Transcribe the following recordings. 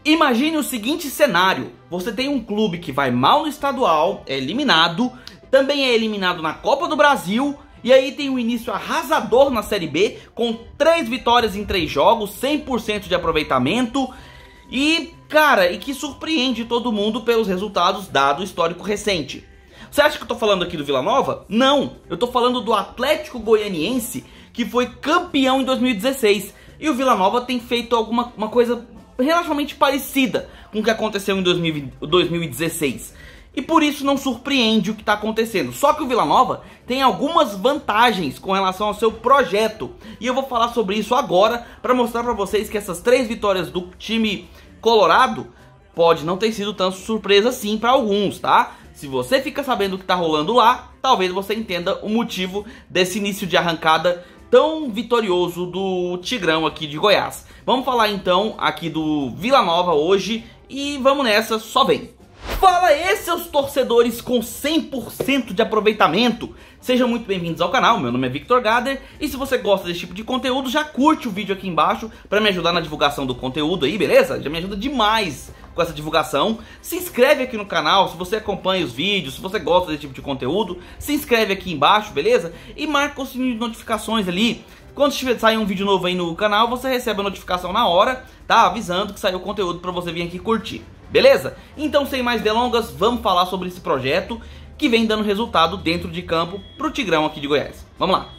Imagine o seguinte cenário: você tem um clube que vai mal no estadual, é eliminado, também é eliminado na Copa do Brasil, e aí tem um início arrasador na Série B, com 3 vitórias em 3 jogos, 100% de aproveitamento, e, cara, e que surpreende todo mundo pelos resultados dado o histórico recente. Você acha que eu tô falando aqui do Vila Nova? Não, eu tô falando do Atlético Goianiense, que foi campeão em 2016, e o Vila Nova tem feito uma coisa relativamente parecida com o que aconteceu em 2016. E por isso não surpreende o que está acontecendo. Só que o Vila Nova tem algumas vantagens com relação ao seu projeto. E eu vou falar sobre isso agora para mostrar para vocês que essas 3 vitórias do time colorado pode não ter sido tanto surpresa assim para alguns, tá? Se você fica sabendo o que está rolando lá, talvez você entenda o motivo desse início de arrancada tão vitorioso do Tigrão aqui de Goiás. Vamos falar então aqui do Vila Nova hoje e vamos nessa, só vem! Fala aí, seus torcedores com 100% de aproveitamento! Sejam muito bem-vindos ao canal, meu nome é Victor Gader, e se você gosta desse tipo de conteúdo, já curte o vídeo aqui embaixo para me ajudar na divulgação do conteúdo aí, beleza? Já me ajuda demais com essa divulgação. Se inscreve aqui no canal, se você acompanha os vídeos, se você gosta desse tipo de conteúdo, se inscreve aqui embaixo, beleza? E marca o sininho de notificações ali. Quando sair um vídeo novo aí no canal, você recebe a notificação na hora, tá? Avisando que saiu o conteúdo para você vir aqui curtir. Beleza? Então, sem mais delongas, vamos falar sobre esse projeto que vem dando resultado dentro de campo pro Tigrão aqui de Goiás. Vamos lá!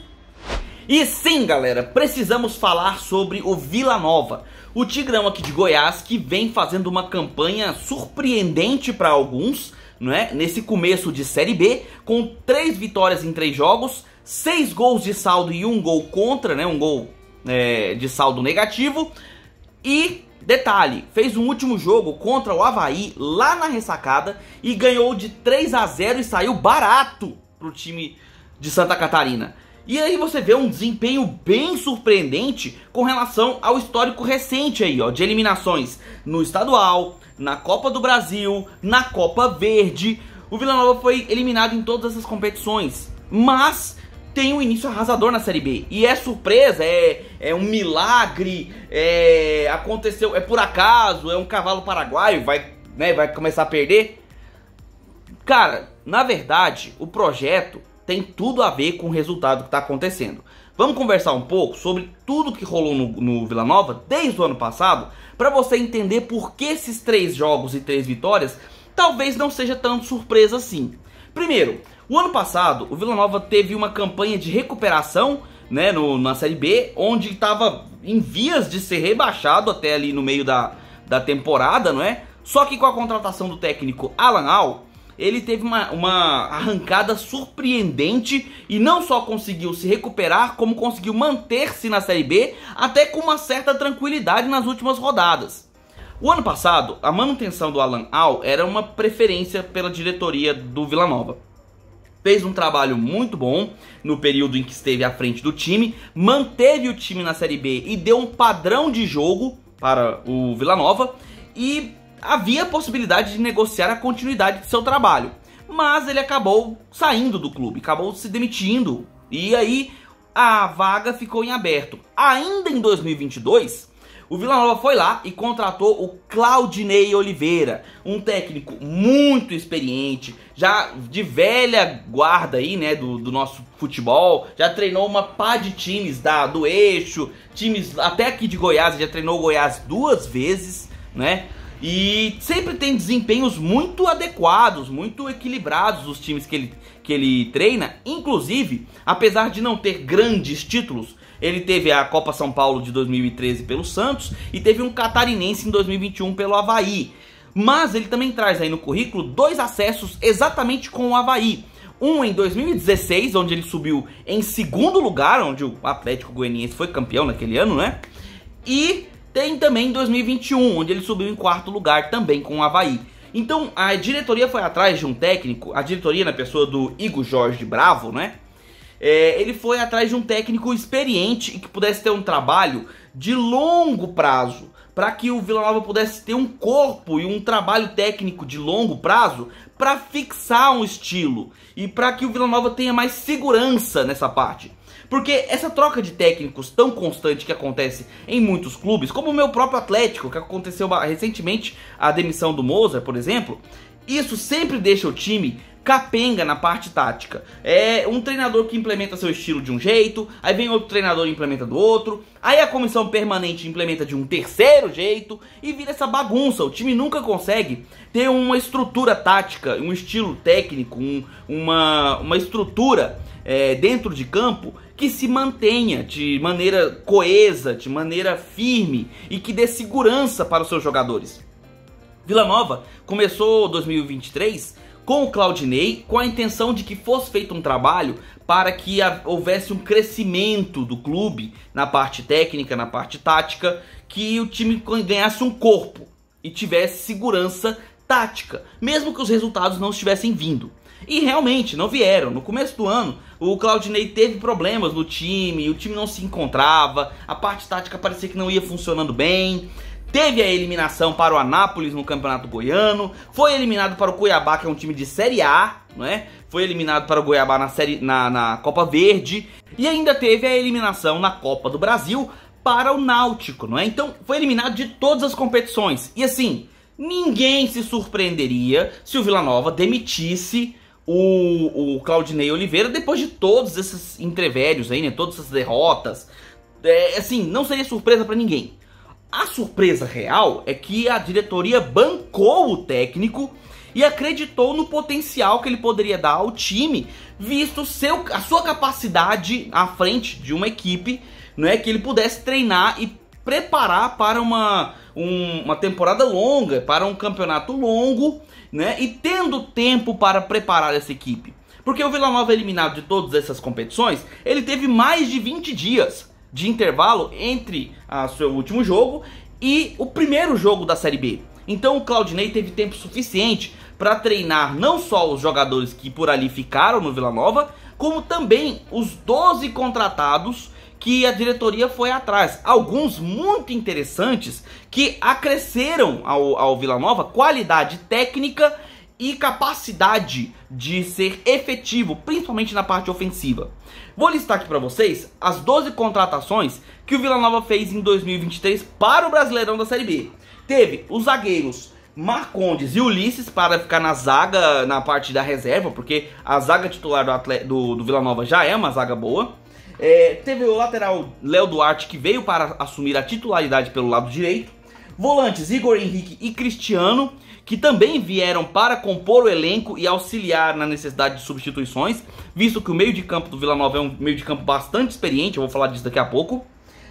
E sim, galera, precisamos falar sobre o Vila Nova, o Tigrão aqui de Goiás, que vem fazendo uma campanha surpreendente para alguns, não é? Nesse começo de Série B, com 3 vitórias em 3 jogos, 6 gols de saldo e 1 gol contra, né? Um gol de saldo negativo. E detalhe, fez um último jogo contra o Avaí lá na ressacada e ganhou de 3-0 e saiu barato pro time de Santa Catarina. E aí você vê um desempenho bem surpreendente com relação ao histórico recente aí, ó, de eliminações no estadual, na Copa do Brasil, na Copa Verde. O Vila Nova foi eliminado em todas essas competições, mas tem um início arrasador na Série B. E é surpresa, é um milagre, aconteceu, é por acaso, é um cavalo paraguaio, vai começar a perder. Cara, na verdade, o projeto tem tudo a ver com o resultado que está acontecendo. Vamos conversar um pouco sobre tudo que rolou no Vila Nova desde o ano passado, para você entender por que esses 3 jogos e 3 vitórias talvez não seja tão surpresa assim. Primeiro, o ano passado, o Vila Nova teve uma campanha de recuperação, né, na Série B, onde estava em vias de ser rebaixado até ali no meio da temporada, não é? Só que com a contratação do técnico Alan Al, ele teve uma arrancada surpreendente e não só conseguiu se recuperar, como conseguiu manter-se na Série B, até com uma certa tranquilidade nas últimas rodadas. O ano passado, a manutenção do Alan Al era uma preferência pela diretoria do Vila Nova. Fez um trabalho muito bom no período em que esteve à frente do time, manteve o time na Série B e deu um padrão de jogo para o Vila Nova, e havia a possibilidade de negociar a continuidade de seu trabalho. Mas ele acabou saindo do clube, acabou se demitindo, e aí a vaga ficou em aberto. Ainda em 2022... o Vila Nova foi lá e contratou o Claudinei Oliveira, um técnico muito experiente, já de velha guarda aí, né, do nosso futebol, já treinou uma pá de times do eixo, times até aqui de Goiás, já treinou o Goiás 2 vezes, né, e sempre tem desempenhos muito adequados, muito equilibrados os times que ele treina. Inclusive, apesar de não ter grandes títulos, ele teve a Copa São Paulo de 2013 pelo Santos e teve um catarinense em 2021 pelo Avaí. Mas ele também traz aí no currículo 2 acessos exatamente com o Avaí. Um em 2016, onde ele subiu em 2º lugar, onde o Atlético Goianiense foi campeão naquele ano, né? E tem também em 2021, onde ele subiu em 4º lugar também com o Avaí. Então a diretoria foi atrás de um técnico, a diretoria na pessoa do Igor Jorge Bravo, né? Ele foi atrás de um técnico experiente e que pudesse ter um trabalho de longo prazo, para que o Vila Nova pudesse ter um corpo e um trabalho técnico de longo prazo para fixar um estilo e para que o Vila Nova tenha mais segurança nessa parte. Porque essa troca de técnicos tão constante que acontece em muitos clubes, como o meu próprio Atlético, que aconteceu recentemente, a demissão do Mozart, por exemplo, isso sempre deixa o time capenga na parte tática. É um treinador que implementa seu estilo de um jeito, aí vem outro treinador e implementa do outro, aí a comissão permanente implementa de um terceiro jeito e vira essa bagunça. O time nunca consegue ter uma estrutura tática, um estilo técnico, uma estrutura dentro de campo que se mantenha de maneira coesa, de maneira firme e que dê segurança para os seus jogadores. Vila Nova começou 2023 com o Claudinei, com a intenção de que fosse feito um trabalho para que houvesse um crescimento do clube na parte técnica, na parte tática, que o time ganhasse um corpo e tivesse segurança tática, mesmo que os resultados não estivessem vindo. E realmente não vieram. No começo do ano, o Claudinei teve problemas no time, o time não se encontrava, a parte tática parecia que não ia funcionando bem. Teve a eliminação para o Anápolis no Campeonato Goiano, foi eliminado para o Cuiabá, que é um time de Série A, não é? Foi eliminado para o Goiabá na Copa Verde, e ainda teve a eliminação na Copa do Brasil para o Náutico, não é? Então foi eliminado de todas as competições. E assim, ninguém se surpreenderia se o Vila Nova demitisse o Claudinei Oliveira depois de todos esses entrevérios aí, né? Todas essas derrotas. Assim, não seria surpresa para ninguém. A surpresa real é que a diretoria bancou o técnico e acreditou no potencial que ele poderia dar ao time, visto a sua capacidade à frente de uma equipe, não é, que ele pudesse treinar e preparar para uma temporada longa, para um campeonato longo, né, e tendo tempo para preparar essa equipe. Porque o Vila Nova, eliminado de todas essas competições, ele teve mais de 20 dias de intervalo entre o seu último jogo e o primeiro jogo da Série B. Então o Claudinei teve tempo suficiente para treinar não só os jogadores que por ali ficaram no Vila Nova, como também os 12 contratados que a diretoria foi atrás. Alguns muito interessantes que acresceram ao Vila Nova qualidade técnica e capacidade de ser efetivo, principalmente na parte ofensiva. Vou listar aqui para vocês as 12 contratações que o Vila Nova fez em 2023 para o Brasileirão da Série B. Teve os zagueiros Marcondes e Ulisses para ficar na zaga, na parte da reserva, porque a zaga titular do Vila Nova já é uma zaga boa. Teve o lateral Léo Duarte, que veio para assumir a titularidade pelo lado direito. Volantes Igor Henrique e Cristiano, que também vieram para compor o elenco e auxiliar na necessidade de substituições, visto que o meio de campo do Vila Nova é um meio de campo bastante experiente, eu vou falar disso daqui a pouco.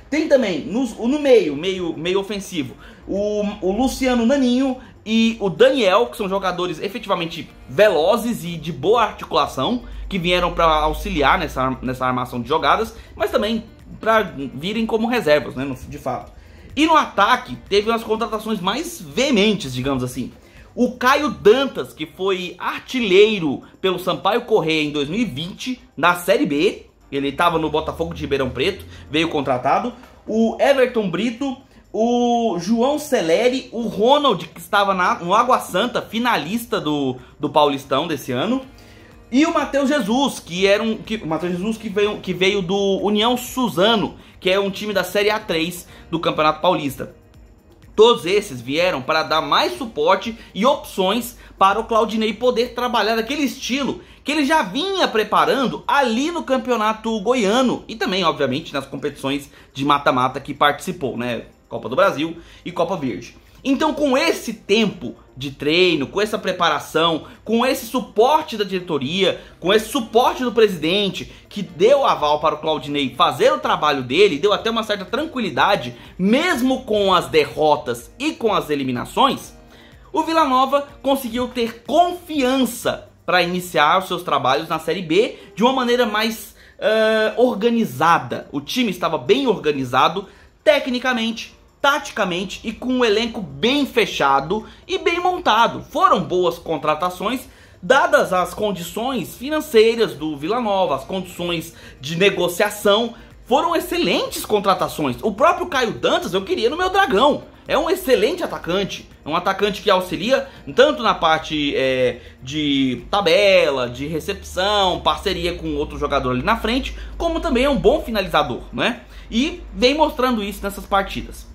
Tem também, no meio ofensivo, o Luciano Naninho e o Daniel, que são jogadores efetivamente velozes e de boa articulação, que vieram para auxiliar nessa armação de jogadas, mas também para virem como reservas, né, de fato. E no ataque, teve umas contratações mais veementes, digamos assim. O Caio Dantas, que foi artilheiro pelo Sampaio Corrêa em 2020, na Série B. Ele estava no Botafogo de Ribeirão Preto, veio contratado. O Everton Brito, o João Celeri, o Ronald, que estava no Água Santa, finalista do Paulistão desse ano. E o Matheus Jesus, que veio do União Suzano, que é um time da Série A3 do Campeonato Paulista. Todos esses vieram para dar mais suporte e opções para o Claudinei poder trabalhar daquele estilo que ele já vinha preparando ali no Campeonato Goiano e também, obviamente, nas competições de mata-mata que participou, né? Copa do Brasil e Copa Verde. Então, com esse tempo de treino, com essa preparação, com esse suporte da diretoria, com esse suporte do presidente, que deu aval para o Claudinei fazer o trabalho dele, deu até uma certa tranquilidade, mesmo com as derrotas e com as eliminações, o Vila Nova conseguiu ter confiança para iniciar os seus trabalhos na Série B de uma maneira mais organizada. O time estava bem organizado, tecnicamente, taticamente e com um elenco bem fechado e bem montado. Foram boas contratações, dadas as condições financeiras do Vila Nova, as condições de negociação. Foram excelentes contratações. O próprio Caio Dantas eu queria no meu Dragão. é um excelente atacante. É um atacante que auxilia tanto na parte de tabela, de recepção, parceria com outro jogador ali na frente, como também é um bom finalizador, né? E vem mostrando isso nessas partidas.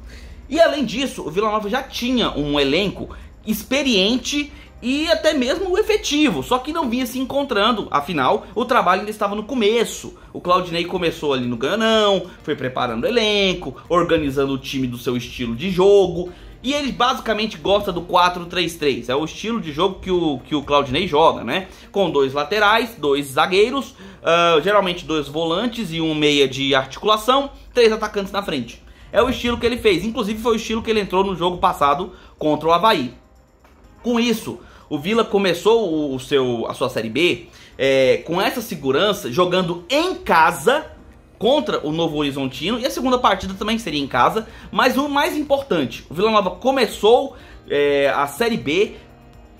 E além disso, o Vila Nova já tinha um elenco experiente e até mesmo efetivo, só que não vinha se encontrando, afinal, o trabalho ainda estava no começo. O Claudinei começou ali no Ganhão, foi preparando o elenco, organizando o time do seu estilo de jogo, e ele basicamente gosta do 4-3-3, é o estilo de jogo que o Claudinei joga, né? Com 2 laterais, 2 zagueiros, geralmente 2 volantes e um meia de articulação, 3 atacantes na frente. É o estilo que ele fez, inclusive foi o estilo que ele entrou no jogo passado contra o Avaí. Com isso, o Vila começou a sua Série B com essa segurança, jogando em casa contra o Novo Horizontino. E a segunda partida também seria em casa. Mas o mais importante, o Vila Nova começou a Série B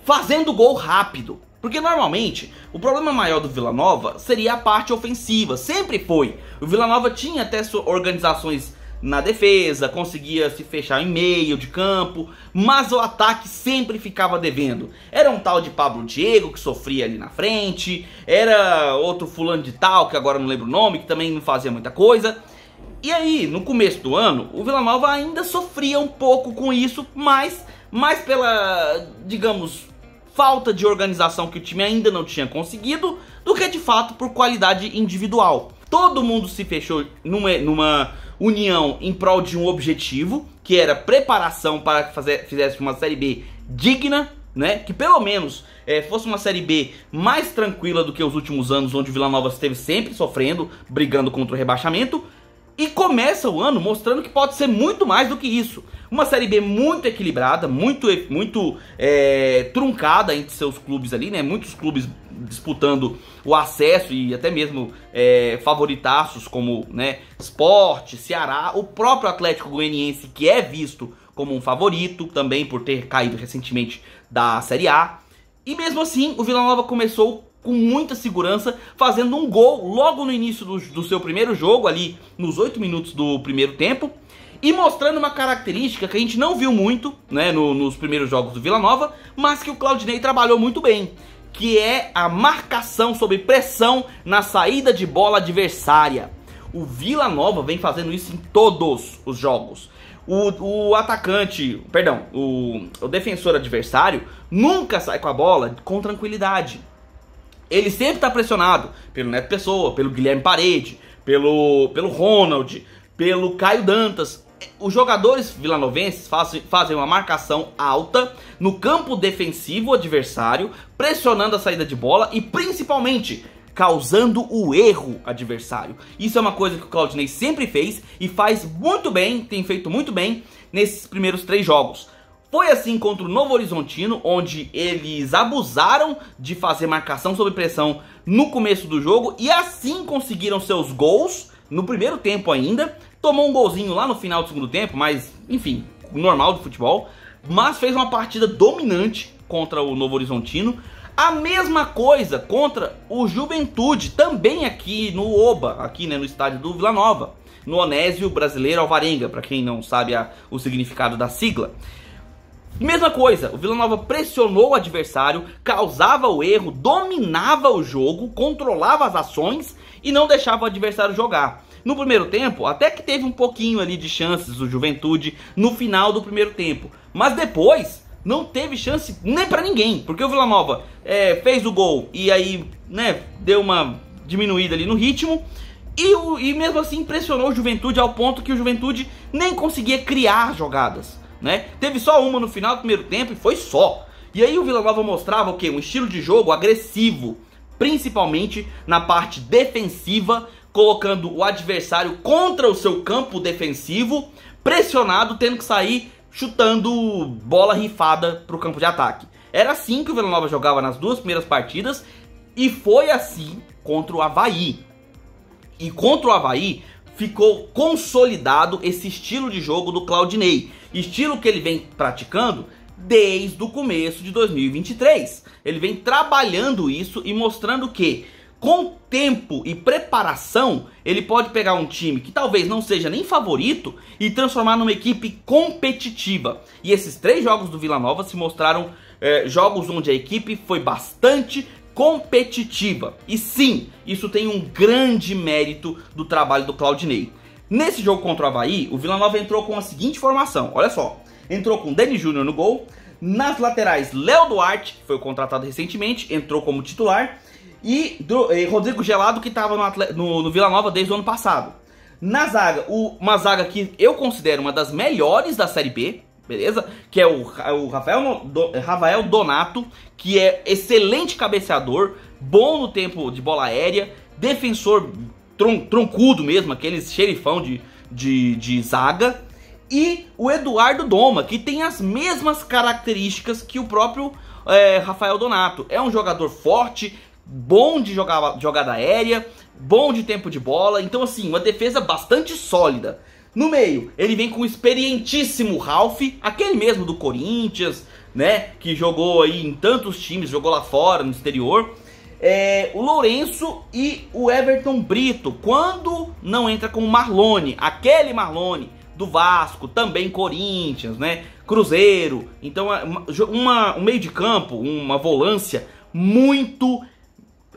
fazendo gol rápido. Porque normalmente o problema maior do Vila Nova seria a parte ofensiva. Sempre foi. O Vila Nova tinha até organizações na defesa, conseguia se fechar em meio de campo, mas o ataque sempre ficava devendo. Era um tal de Pablo Diego que sofria ali na frente, era outro fulano de tal, que agora não lembro o nome, que também não fazia muita coisa. E aí, no começo do ano, o Vila Nova ainda sofria um pouco com isso, mas mais pela, digamos, falta de organização que o time ainda não tinha conseguido, do que de fato por qualidade individual. Todo mundo se fechou numa união em prol de um objetivo, que era preparação para que fizesse uma Série B digna, né? Que pelo menos fosse uma Série B mais tranquila do que os últimos anos, onde o Vila Nova esteve sempre sofrendo, brigando contra o rebaixamento. E começa o ano mostrando que pode ser muito mais do que isso. Uma Série B muito equilibrada, muito truncada entre seus clubes ali, né? Muitos clubes disputando o acesso e até mesmo favoritaços como, né, Sport, Ceará, o próprio Atlético Goianiense, que é visto como um favorito também por ter caído recentemente da Série A. E mesmo assim, o Vila Nova começou com muita segurança, fazendo um gol logo no início do seu primeiro jogo, ali nos 8 minutos do primeiro tempo, e mostrando uma característica que a gente não viu muito, né, nos primeiros jogos do Vila Nova, mas que o Claudinei trabalhou muito bem, que é a marcação sob pressão na saída de bola adversária. O Vila Nova vem fazendo isso em todos os jogos. O atacante, perdão, o defensor adversário nunca sai com a bola com tranquilidade. Ele sempre está pressionado pelo Neto Pessoa, pelo Guilherme Parede, pelo Ronald, pelo Caio Dantas. Os jogadores vilanovenses fazem uma marcação alta no campo defensivo adversário, pressionando a saída de bola e principalmente causando o erro adversário. Isso é uma coisa que o Claudinei sempre fez e faz muito bem, tem feito muito bem nesses primeiros 3 jogos. Foi assim contra o Novo Horizontino, onde eles abusaram de fazer marcação sob pressão no começo do jogo e assim conseguiram seus gols no primeiro tempo ainda. Tomou um golzinho lá no final do segundo tempo, mas enfim, normal do futebol. Mas fez uma partida dominante contra o Novo Horizontino. A mesma coisa contra o Juventude, também aqui no Oba, aqui, né, no estádio do Vila Nova, no Onésio Brasileiro Alvarenga, para quem não sabe o significado da sigla. Mesma coisa, o Vila Nova pressionou o adversário, causava o erro, dominava o jogo, controlava as ações e não deixava o adversário jogar. No primeiro tempo, até que teve um pouquinho ali de chances o Juventude no final do primeiro tempo, mas depois não teve chance nem pra ninguém, porque o Vila Nova fez o gol e aí, né, deu uma diminuída ali no ritmo e mesmo assim pressionou o Juventude ao ponto que o Juventude nem conseguia criar jogadas, né? Teve só uma no final do primeiro tempo e foi só. E aí o Vila Nova mostrava o quê? Um estilo de jogo agressivo, principalmente na parte defensiva, colocando o adversário contra o seu campo defensivo, pressionado, tendo que sair chutando bola rifada para o campo de ataque. Era assim que o Vila Nova jogava nas 2 primeiras partidas e foi assim contra o Avaí. E contra o Avaí ficou consolidado esse estilo de jogo do Claudinei, estilo que ele vem praticando desde o começo de 2023. Ele vem trabalhando isso e mostrando que com tempo e preparação, ele pode pegar um time que talvez não seja nem favorito e transformar numa equipe competitiva. E esses 3 jogos do Vila Nova se mostraram jogos onde a equipe foi bastante competitiva. E sim, isso tem um grande mérito do trabalho do Claudinei. Nesse jogo contra o Avaí, o Vila Nova entrou com a seguinte formação, olha só. Entrou com Deni Júnior no gol, nas laterais Léo Duarte, que foi contratado recentemente, entrou como titular, e Rodrigo Gelado, que estava no Vila Nova desde o ano passado. Na zaga, uma zaga que eu considero uma das melhores da Série B, beleza? Que é o Rafael Donato, que é excelente cabeceador, bom no tempo de bola aérea, defensor troncudo mesmo, aqueles xerifão de zaga. E o Eduardo Doma, que tem as mesmas características que o próprio Rafael Donato. É um jogador forte, bom de jogada aérea, bom de tempo de bola. Então assim, uma defesa bastante sólida. No meio, ele vem com o experientíssimo Ralf, aquele mesmo do Corinthians, né? Que jogou aí em tantos times, jogou lá fora, no exterior. O Lourenço e o Everton Brito, quando não entra com o Marlone, aquele Marlone do Vasco, também Corinthians, né? Cruzeiro. Então um meio de campo, uma volância muito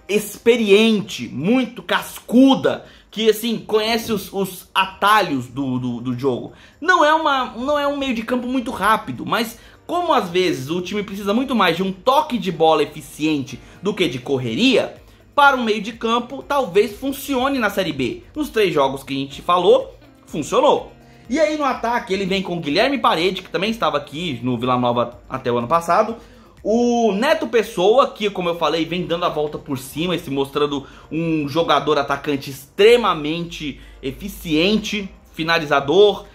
experiente, muito cascuda, que assim conhece os atalhos do jogo. Não é um meio de campo muito rápido, mas como às vezes o time precisa muito mais de um toque de bola eficiente do que de correria, para um meio de campo talvez funcione na Série B. Nos 3 jogos que a gente falou, funcionou. E aí no ataque ele vem com Guilherme Parede, que também estava aqui no Vila Nova até o ano passado. O Neto Pessoa, que como eu falei, vem dando a volta por cima e se mostrando um jogador atacante extremamente eficiente, finalizador,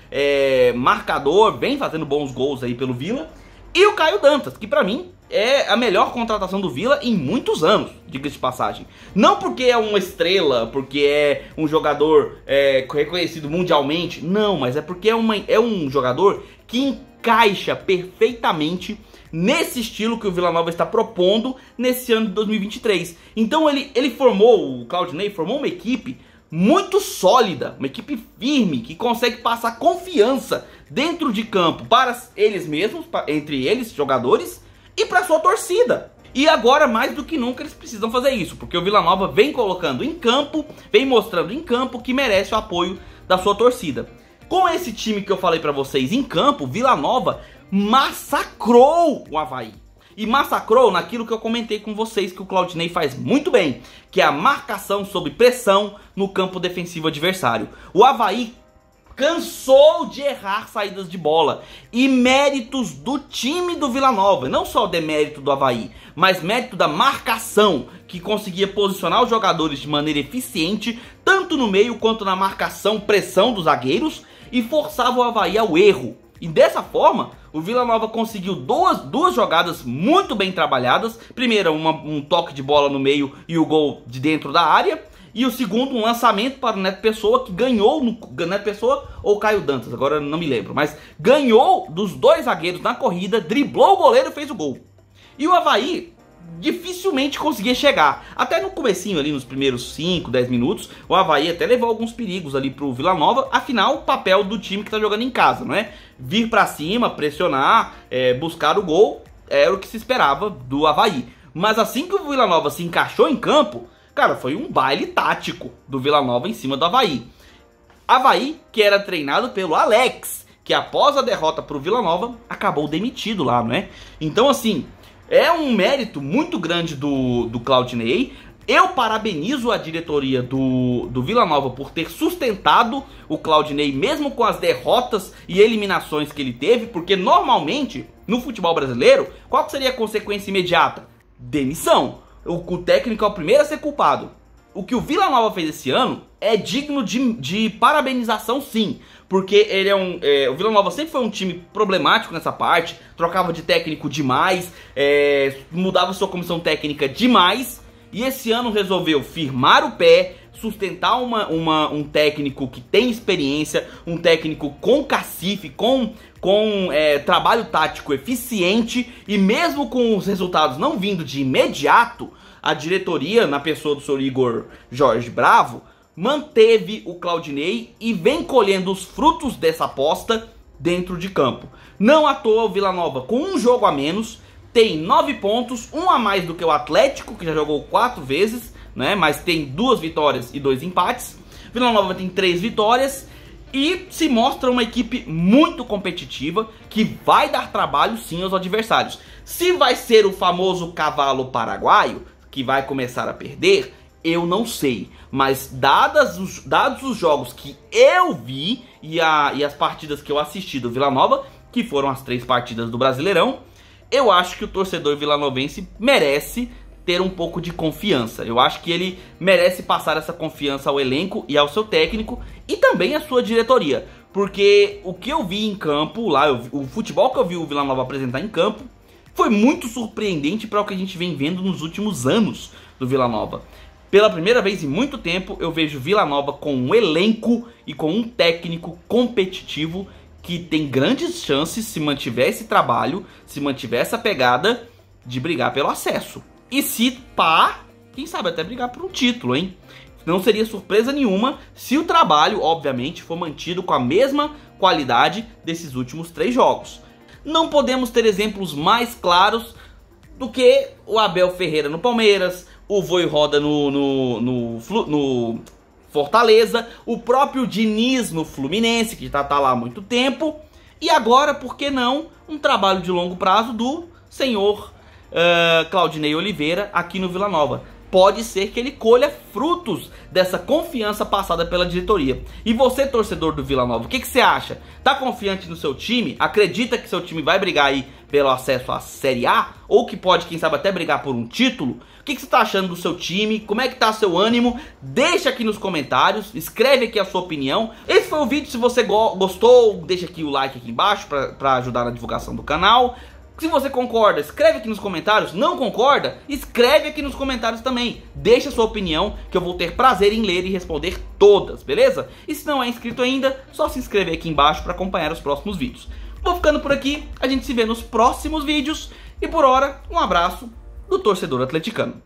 marcador, vem fazendo bons gols aí pelo Vila. E o Caio Dantas, que pra mim é a melhor contratação do Vila em muitos anos, diga-se de passagem. Não porque é uma estrela, porque é um jogador reconhecido mundialmente, não, mas é porque é um jogador que encaixa perfeitamente nesse estilo que o Vila Nova está propondo nesse ano de 2023. Então o Claudinei formou uma equipe muito sólida, uma equipe firme, que consegue passar confiança dentro de campo para eles mesmos, entre eles, jogadores, e para sua torcida. E agora, mais do que nunca, eles precisam fazer isso, porque o Vila Nova vem colocando em campo, vem mostrando em campo que merece o apoio da sua torcida. Com esse time que eu falei para vocês em campo, Vila Nova massacrou o Avaí. E massacrou naquilo que eu comentei com vocês que o Claudinei faz muito bem, que é a marcação sob pressão no campo defensivo adversário. O Avaí cansou de errar saídas de bola. E méritos do time do Vila Nova, não só o demérito do Avaí, mas mérito da marcação, que conseguia posicionar os jogadores de maneira eficiente, tanto no meio quanto na marcação, pressão dos zagueiros, e forçava o Avaí ao erro. E dessa forma, o Vila Nova conseguiu duas jogadas muito bem trabalhadas. Primeiro, um toque de bola no meio e o gol de dentro da área. E o segundo, um lançamento para o Neto Pessoa, que ganhou no Neto Pessoa ou Caio Dantas, agora não me lembro. Mas ganhou dos 2 zagueiros na corrida, driblou o goleiro e fez o gol. E o Avaí dificilmente conseguia chegar. Até no comecinho ali, nos primeiros 5, 10 minutos, o Avaí até levou alguns perigos ali pro Vila Nova. Afinal, o papel do time que tá jogando em casa, não é? Vir pra cima, pressionar, buscar o gol, era o que se esperava do Avaí. Mas assim que o Vila Nova se encaixou em campo, cara, foi um baile tático do Vila Nova em cima do Avaí. Avaí, que era treinado pelo Alex, que após a derrota pro Vila Nova, acabou demitido lá, não é? Então assim, é um mérito muito grande do Claudinei. Eu parabenizo a diretoria do Vila Nova por ter sustentado o Claudinei, mesmo com as derrotas e eliminações que ele teve, porque normalmente, no futebol brasileiro, qual que seria a consequência imediata? Demissão. O técnico é o primeiro a ser culpado. O que o Vila Nova fez esse ano é digno de parabenização, sim. Porque ele o Vila Nova sempre foi um time problemático nessa parte, trocava de técnico demais, mudava sua comissão técnica demais, e esse ano resolveu firmar o pé, sustentar um técnico que tem experiência, um técnico com cacife, com trabalho tático eficiente, e mesmo com os resultados não vindo de imediato, a diretoria, na pessoa do Sr. Igor Jorge Bravo, manteve o Claudinei e vem colhendo os frutos dessa aposta dentro de campo. Não à toa, o Vila Nova, com um jogo a menos, tem 9 pontos, um a mais do que o Atlético, que já jogou 4 vezes, né? Mas tem 2 vitórias e 2 empates. Vila Nova tem 3 vitórias e se mostra uma equipe muito competitiva, que vai dar trabalho sim aos adversários. Se vai ser o famoso cavalo paraguaio, que vai começar a perder, eu não sei, mas dados os jogos que eu vi e as partidas que eu assisti do Vila Nova, que foram as 3 partidas do Brasileirão, eu acho que o torcedor vilanovense merece ter um pouco de confiança. Eu acho que ele merece passar essa confiança ao elenco e ao seu técnico e também à sua diretoria, porque o que eu vi em campo lá, o futebol que eu vi o Vila Nova apresentar em campo, foi muito surpreendente para o que a gente vem vendo nos últimos anos do Vila Nova. Pela primeira vez em muito tempo, eu vejo Vila Nova com um elenco e com um técnico competitivo que tem grandes chances, se mantiver esse trabalho, se mantiver essa pegada, de brigar pelo acesso. E se pá, quem sabe até brigar por um título, hein? Não seria surpresa nenhuma se o trabalho, obviamente, for mantido com a mesma qualidade desses últimos 3 jogos. Não podemos ter exemplos mais claros do que o Abel Ferreira no Palmeiras, o Vojvoda no Fortaleza, o próprio Diniz no Fluminense, que já tá lá há muito tempo, e agora, por que não, um trabalho de longo prazo do senhor Claudinei Oliveira aqui no Vila Nova. Pode ser que ele colha frutos dessa confiança passada pela diretoria. E você, torcedor do Vila Nova, o que você acha? Tá confiante no seu time? Acredita que seu time vai brigar aí pelo acesso à Série A? Ou que pode, quem sabe, até brigar por um título? O que você tá achando do seu time? Como é que tá seu ânimo? Deixa aqui nos comentários, escreve aqui a sua opinião. Esse foi o vídeo, se você gostou, deixa aqui o like aqui embaixo para ajudar na divulgação do canal. Se você concorda, escreve aqui nos comentários. Não concorda? Escreve aqui nos comentários também. Deixa a sua opinião, que eu vou ter prazer em ler e responder todas, beleza? E se não é inscrito ainda, só se inscrever aqui embaixo para acompanhar os próximos vídeos. Vou ficando por aqui, a gente se vê nos próximos vídeos. E por hora, um abraço do torcedor atleticano.